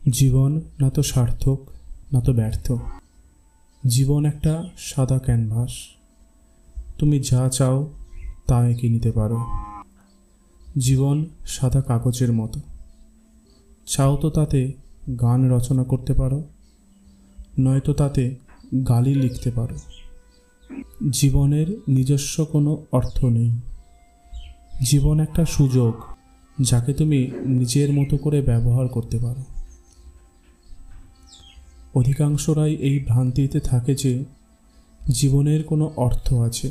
জীবন না তো সার্থক না তো ব্যর্থ। জীবন একটা সাদা ক্যানভাস, তুমি যা চাও তা এঁকে নিতে পারো। জীবন সাদা কাগজের মতো, চাও তো তাতে গান রচনা করতে পারো, নয়তো তাতে গালি লিখতে পারো। জীবনের নিজস্ব কোনো অর্থ নেই। জীবন একটা সুযোগ, যাকে তুমি নিজের মতো করে ব্যবহার করতে পারো। অধিকাংশরাই এই ভ্রান্তিতে থাকে যে জীবনের কোনো অর্থ আছে।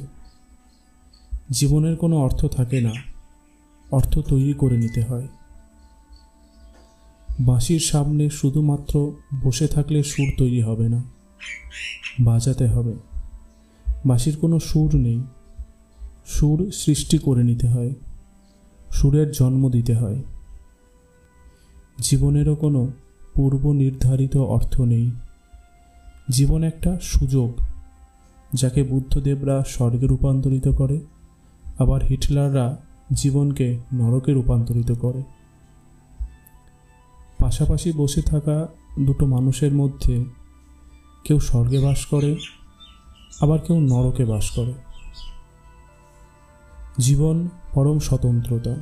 জীবনের কোনো অর্থ থাকে না, অর্থ তৈরি করে নিতে হয়। বাঁশির সামনে শুধুমাত্র বসে থাকলে সুর তৈরি হবে না, বাজাতে হবে। বাঁশির কোনো সুর নেই, সুর সৃষ্টি করে নিতে হয়, সুরের জন্ম দিতে হয়। জীবনেরও কোনো পূর্ব নির্ধারিত অর্থ নেই। জীবন একটা সুযোগ, যাকে বুদ্ধদেবরা স্বর্গে রূপান্তরিত করে, আবার হিটলাররা জীবনকে নরকে রূপান্তরিত করে। পাশাপাশি বসে থাকা দুটো মানুষের মধ্যে কেউ স্বর্গে বাস করে, আবার কেউ নরকে বাস করে। জীবন পরম স্বতন্ত্রতা,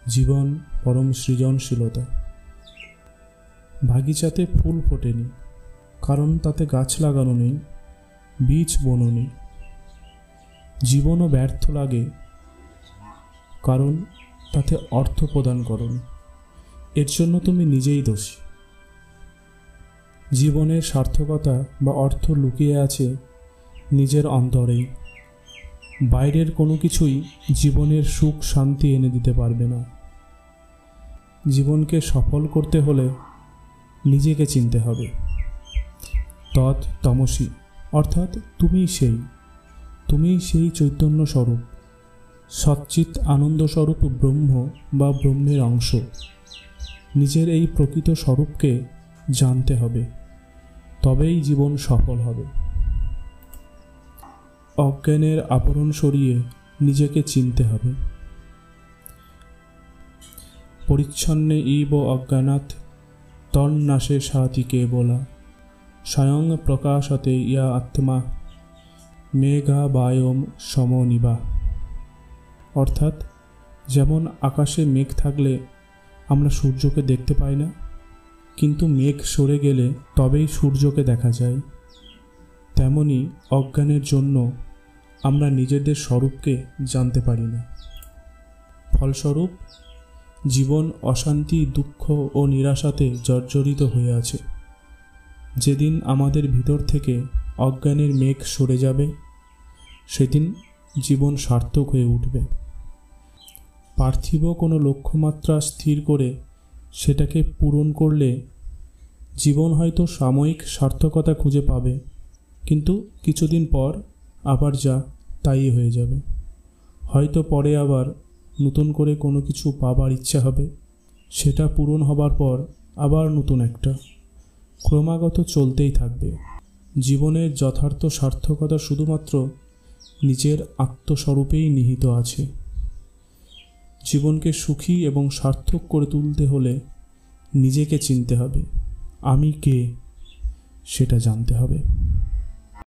জীবন পরম সৃজনশীলতা। বাগিচাতে ফুল ফোটেনি, কারণ তাতে গাছ লাগানো নেই, বীজ বোনো নেই। জীবনও ব্যর্থ লাগে, কারণ তাতে অর্থ প্রদান করনি। এর জন্য তুমি নিজেই দোষী। জীবনের সার্থকতা বা অর্থ লুকিয়ে আছে নিজের অন্তরেই। বাইরের কোনো কিছুই জীবনের সুখ শান্তি এনে দিতে পারবে না। জীবনকে সফল করতে হলে নিজেকে চিনতে হবে। তমসি, অর্থাৎ তুমিই সেই চৈতন্য স্বরূপ, সচ্চিৎ আনন্দ স্বরূপ ব্রহ্ম বা ব্রহ্মের অংশ। নিজের এই প্রকৃত স্বরূপকে জানতে হবে, তবেই জীবন সফল হবে। অজ্ঞানের আবরণ সরিয়ে নিজেকে চিনতে হবে। পরিচ্ছন্নে ইব অজ্ঞানাৎ তন্নাশে সাতি কেবলা স্বয়ং প্রকাশতে ইয়া আত্মা মেঘা বায়ম সমনিবা। অর্থাৎ, যেমন আকাশে মেঘ থাকলে আমরা সূর্যকে দেখতে পাই না, কিন্তু মেঘ সরে গেলে তবেই সূর্যকে দেখা যায়। তেমনি অজ্ঞানের জন্য আমরা নিজেদের স্বরূপকে জানতে পারি না। ফলস্বরূপ জীবন অশান্তি, দুঃখ ও নিরাশাতে জর্জরিত হয়ে আছে। যেদিন আমাদের ভিতর থেকে অজ্ঞানের মেঘ সরে যাবে, সেদিন জীবন সার্থক হয়ে উঠবে। পার্থিব কোনো লক্ষ্যমাত্রা স্থির করে সেটাকে পূরণ করলে জীবন হয়তো সাময়িক সার্থকতা খুঁজে পাবে, কিন্তু কিছুদিন পর আবার যা তাই হয়ে যাবে। হয়তো পরে আবার নতুন করে কোনো কিছু পাবার ইচ্ছা হবে, সেটা পূরণ হবার পর আবার নতুন একটা, ক্রমাগত চলতেই থাকবে। জীবনের যথার্থ সার্থকতা শুধুমাত্র নিজের আত্মস্বরূপেই নিহিত আছে। জীবনকে সুখী এবং সার্থক করে তুলতে হলে নিজেকে চিনতে হবে। আমি কে, সেটা জানতে হবে।